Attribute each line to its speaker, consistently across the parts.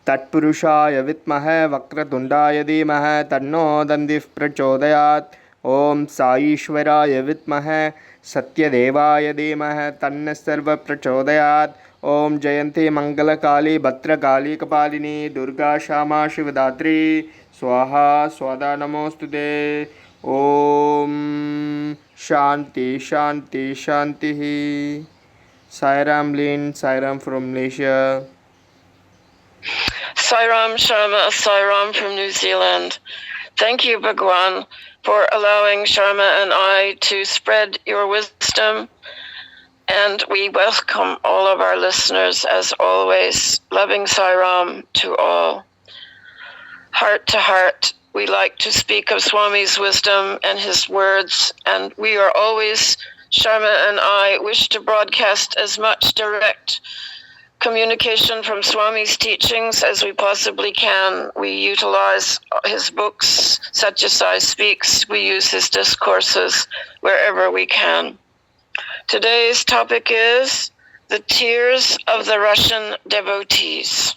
Speaker 1: तत्पुरुषाय विद्महे वक्रतुण्डाय धीमहि तन्नो दन्दिः प्रचोदयात्। ॐ साईश्वराय विद्महे सत्यदेवाय धीमहि तन्नः सर्वः प्रचोदयात्। ॐ जयन्ती मंगलकाली भद्रकाली कपालिनी दुर्गा क्षमा शिवदात्री स्वाहा स्वादा नमोस्तुते। ॐ शांति शांति शांति। Sairam Lin, Sairam from Malaysia.
Speaker 2: Sairam Sharma, Sairam from New Zealand. Thank you, Bhagwan, for allowing Sharma and I to spread your wisdom. And we welcome all of our listeners, as always. Loving Sairam to all. Heart to heart, we like to speak of Swami's wisdom and his words, and we are always, Sharma and I, wish to broadcast as much direct communication from Swami's teachings as we possibly can. We utilize his books, Sathya Sai Speaks. We use his discourses wherever we can. Today's topic is the tears of the Russian devotees.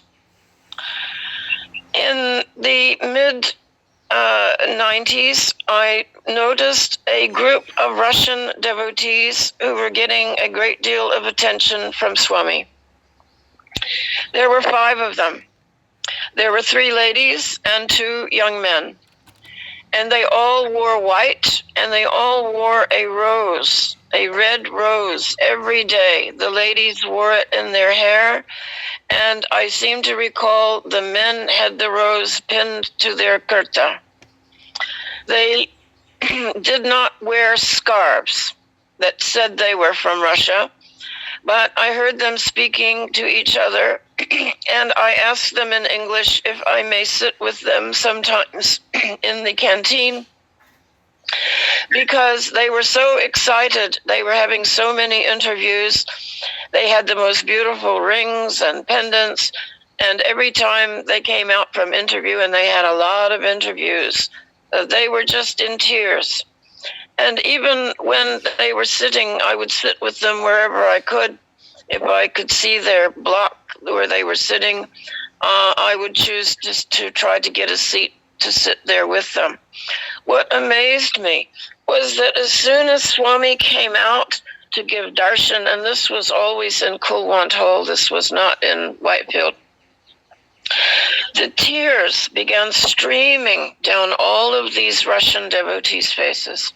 Speaker 2: In the mid-90s, I noticed a group of Russian devotees who were getting a great deal of attention from Swami. There were 5 of them. There were 3 ladies and 2 young men. And they all wore white, and they all wore a rose, a red rose, every day. The ladies wore it in their hair, and I seem to recall the men had the rose pinned to their kurta. They did not wear scarves that said they were from Russia, but I heard them speaking to each other, and I asked them in English if I may sit with them sometimes in the canteen, because they were so excited. They were having so many interviews. They had the most beautiful rings and pendants, and every time they came out from interview, and they had a lot of interviews, they were just in tears. And even when they were sitting, I would sit with them wherever I could. If I could see their block where they were sitting, I would choose just to try to get a seat to sit there with them. What amazed me was that as soon as Swami came out to give darshan, and this was always in Kulwant Hall, this was not in Whitefield, the tears began streaming down all of these Russian devotees' faces.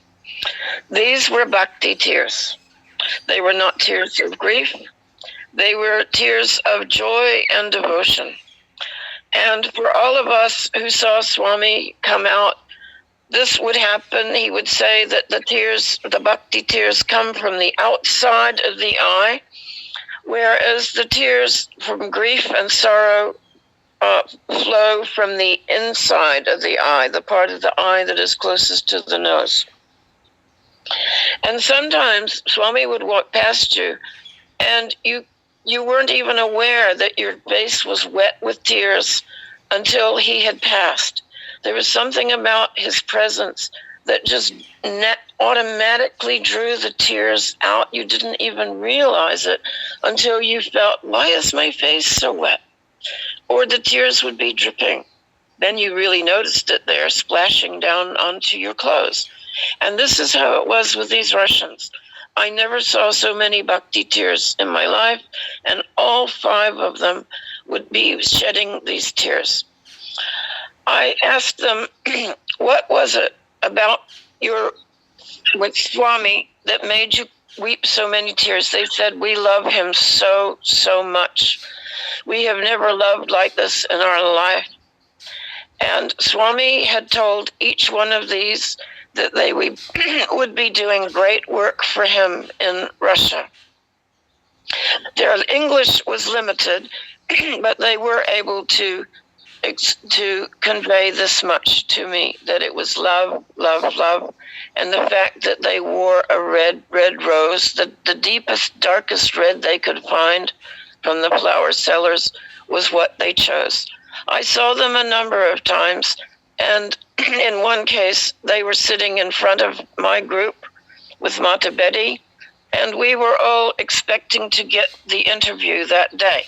Speaker 2: These were bhakti tears. They were not tears of grief. They were tears of joy and devotion. And for all of us who saw Swami come out, this would happen. He would say that the tears, the bhakti tears, come from the outside of the eye, whereas the tears from grief and sorrow flow from the inside of the eye, the part of the eye that is closest to the nose. And sometimes Swami would walk past you, and you weren't even aware that your face was wet with tears until he had passed. There was something about his presence that just automatically drew the tears out. You didn't even realize it until you felt, why is my face so wet? Or the tears would be dripping. Then you really noticed it there, splashing down onto your clothes. And this is how it was with these Russians. I never saw so many bhakti tears in my life, and all 5 of them would be shedding these tears. I asked them, what was it about with Swami that made you weep so many tears? They said, we love him so, so much. We have never loved like this in our life. And Swami had told each one of these that they would be doing great work for him in Russia. Their English was limited, but they were able to convey this much to me, that it was love, love, love, and the fact that they wore a red rose, the deepest, darkest red they could find from the flower sellers was what they chose. I saw them a number of times, and in one case, they were sitting in front of my group with Mata Betty, and we were all expecting to get the interview that day.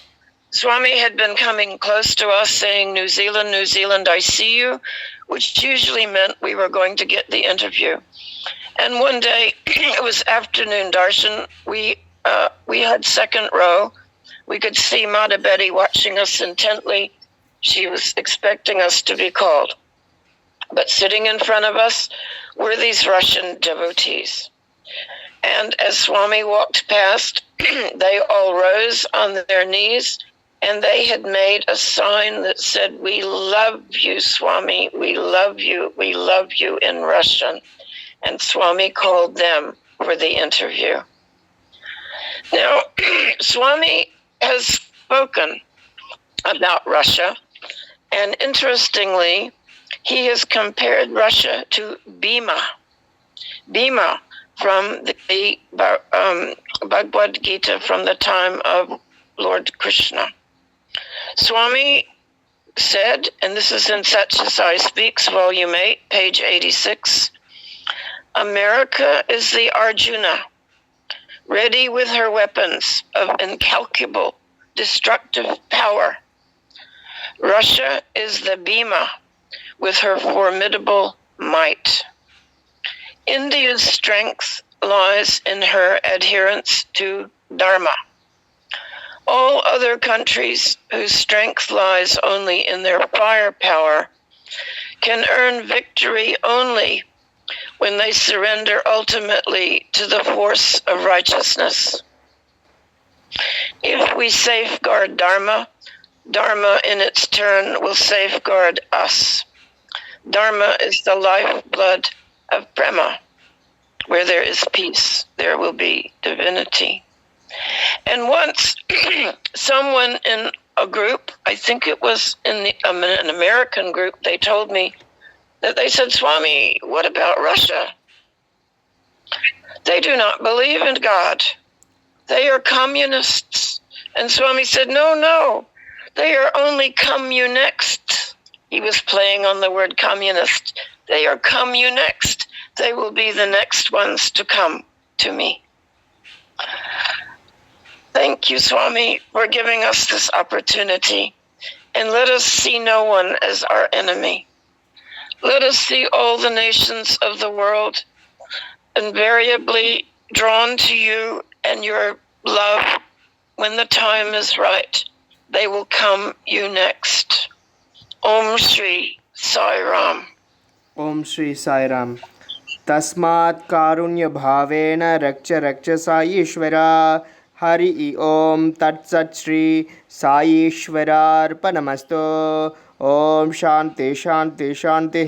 Speaker 2: Swami had been coming close to us saying, New Zealand, New Zealand, I see you, which usually meant we were going to get the interview. And one day, it was afternoon darshan, we had second row. We could see Mata Betty watching us intently. She was expecting us to be called. But sitting in front of us were these Russian devotees. And as Swami walked past, they all rose on their knees, and they had made a sign that said, "We love you, Swami, we love you in Russian." And Swami called them for the interview. Now, Swami has spoken about Russia, and interestingly, he has compared Russia to Bhima. Bhima from the Bhagavad Gita from the time of Lord Krishna. Swami said, and this is in Such as I Speaks, Volume 8, page 86, America is the Arjuna, ready with her weapons of incalculable destructive power. Russia is the Bhima with her formidable might. India's strength lies in her adherence to Dharma. All other countries whose strength lies only in their firepower can earn victory only when they surrender ultimately to the force of righteousness. If we safeguard Dharma, Dharma in its turn will safeguard us. Dharma is the lifeblood of Prema. Where there is peace, there will be divinity. And once someone in a group, I think it was in an American group, they told me that they said, Swami, what about Russia? They do not believe in God. They are communists. And Swami said, no, they are only communext. He was playing on the word communist. They are communext. They will be the next ones to come to me. Thank you, Swami, for giving us this opportunity. And let us see no one as our enemy. Let us see all the nations of the world invariably drawn to you and your love. When the time is right, they will come you next. Om Shri Sai Ram.
Speaker 1: Om Shri Sai Ram. तस्मात् कारुण्य भावेन रक्ष रक्ष साईश्वरा. हरि ओम तत्सत् श्री साईश्वरार्पणमस्तु. ओम शांति शांति शांति.